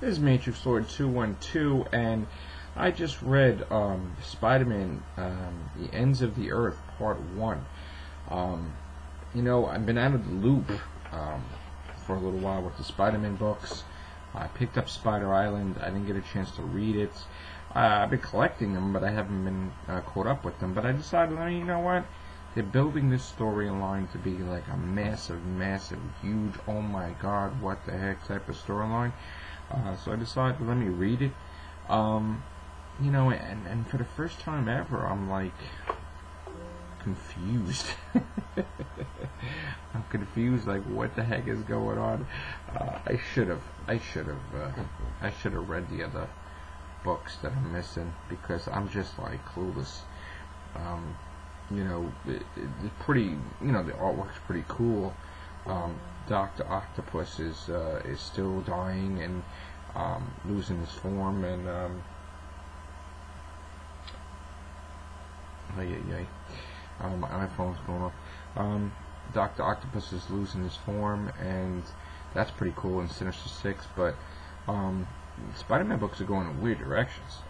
This is Matrix Lord 212, and I just read Spider-Man, The Ends of the Earth, Part 1. I've been out of the loop for a little while with the Spider-Man books. I picked up Spider Island. I didn't get a chance to read it. I've been collecting them, but I haven't been caught up with them. But I decided, you know what? They're building this storyline to be like a massive, huge, oh my god, what the heck type of storyline. So I decided, let me read it. And for the first time ever, I'm like confused. I'm confused, like what the heck is going on. I should have read the other books that I'm missing, because I'm just like clueless. It's pretty, the artwork's pretty cool. Dr. Octopus is still dying and losing his form, and my iPhone's going off. Dr. Octopus is losing his form, and that's pretty cool in Sinister Six. But Spider-Man books are going in weird directions.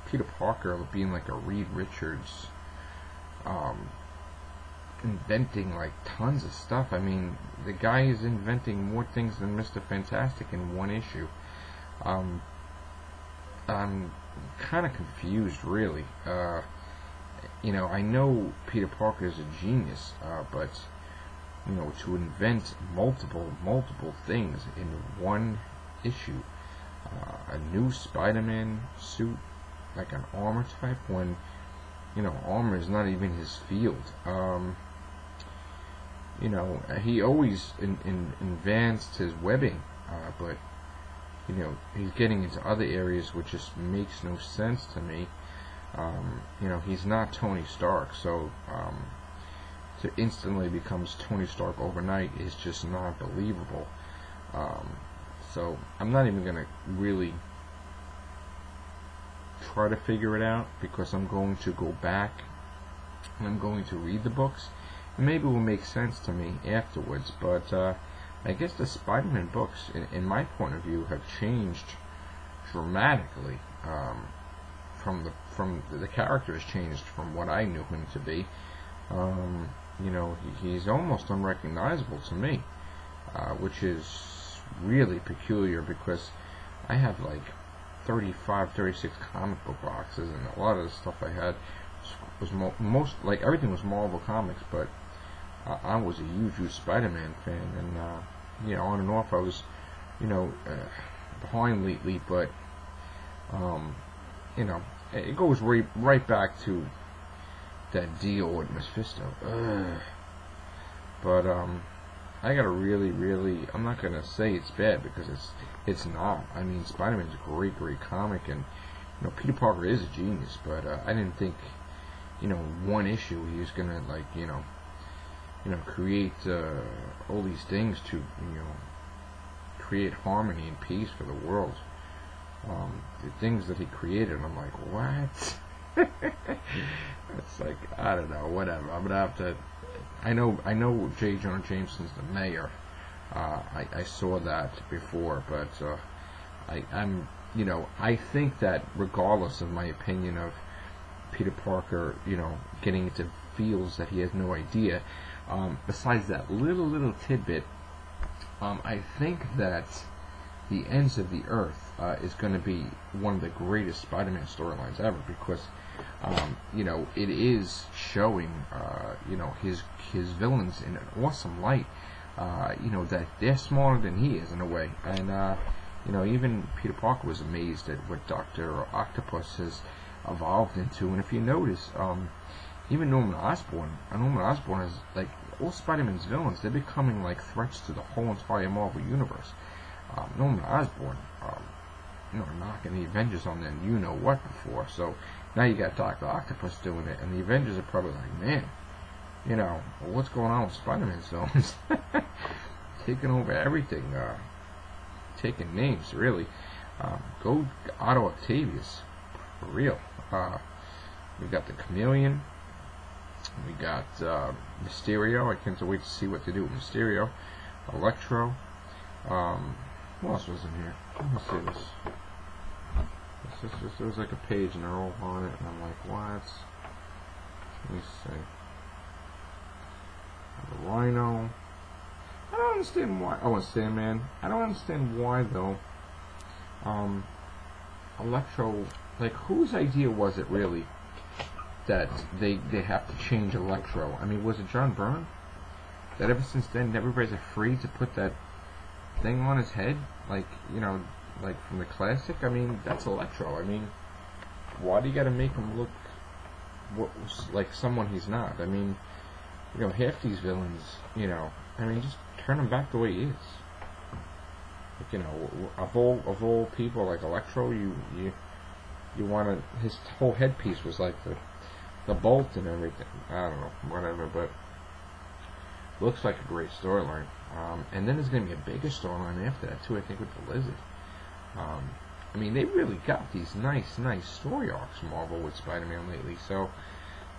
Peter Parker being like a Reed Richards, inventing like tons of stuff. I mean, the guy is inventing more things than Mr. Fantastic in one issue. I'm kind of confused, really. I know Peter Parker is a genius, but to invent multiple things in one issue, a new Spider-Man suit, like an armor type, when armor is not even his field. He always advanced his webbing, but he's getting into other areas which just makes no sense to me. He's not Tony Stark, so to instantly becomes Tony Stark overnight is just not believable. So I'm not even gonna really try to figure it out, because I'm going to go back and I'm going to read the books, and maybe it will make sense to me afterwards. But I guess the Spider-Man books, in my point of view, have changed dramatically. From the character has changed from what I knew him to be. He's almost unrecognizable to me, which is really peculiar, because I have like 36 comic book boxes, and a lot of the stuff I had was most like everything was Marvel Comics, but I was a huge Spider-Man fan, and on and off I was behind lately, but it goes right back to that deal with Mephisto. But I gotta really, I'm not gonna say it's bad, because it's not. I mean, Spider-Man's a great comic, and Peter Parker is a genius, but I didn't think one issue he was gonna create all these things to create harmony and peace for the world. The things that he created, I'm like, what? It's like, I don't know, whatever. I'm gonna have to. I know J. Jonah Jameson's the mayor. I saw that before, but I think that regardless of my opinion of Peter Parker, getting into fields that he has no idea. Besides that little tidbit, I think that The Ends of the Earth is going to be one of the greatest Spider-Man storylines ever, because it is showing his villains in an awesome light. That they're smarter than he is in a way, and even Peter Parker was amazed at what Dr. Octopus has evolved into. And if you notice, even Norman Osborn is like all Spider-Man's villains. They're becoming like threats to the whole entire Marvel universe. Norman Osborn, knocking the Avengers on their you-know-what before. So now you got Dr. Octopus doing it, and the Avengers are probably like, man, what's going on with Spider-Man's villains? Taking over everything, taking names, really. Go Otto Octavius, for real. We got the Chameleon. We got Mysterio. I can't wait to see what they do with Mysterio. Electro. What else was in here? Let me see this. There was like a page and they're all on it, and I'm like, what? Let me see. The Rhino. I don't understand why. Oh, and Sandman. I don't understand why though. Electro. Like, whose idea was it really that they have to change Electro? I mean, was it John Byrne? That ever since then, everybody's afraid to put that thing on his head, like, you know, like from the classic. I mean, that's Electro. I mean, why do you got to make him look like someone he's not? I mean, you know, half these villains, you know, I mean, just turn him back the way he is. Like, you know, of all people, like Electro, you want to. His whole headpiece was like the bolt and everything. I don't know, whatever, but looks like a great storyline. And then there's going to be a bigger storyline after that too, I think, with the Lizard. I mean, they really got these nice story arcs, Marvel, with Spider-Man lately. So,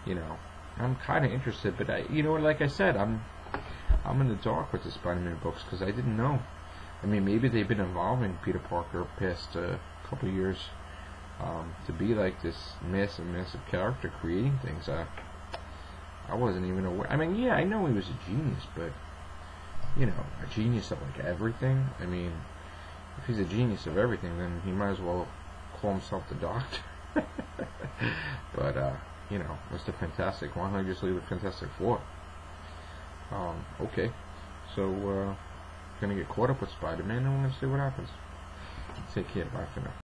you know, I'm kind of interested. But you know, like I said, I'm in the dark with the Spider-Man books because I didn't know. I mean, maybe they've been involving Peter Parker past a couple years to be like this massive character creating things. I wasn't even aware. I mean, yeah, I know he was a genius, but, you know, a genius of like everything. I mean, if he's a genius of everything, then he might as well call himself the Doctor. But, you know, Mr. Fantastic. Why don't I just leave the Fantastic Four? Okay. So, gonna get caught up with Spider-Man, and we're gonna see what happens. Take care. Bye for now.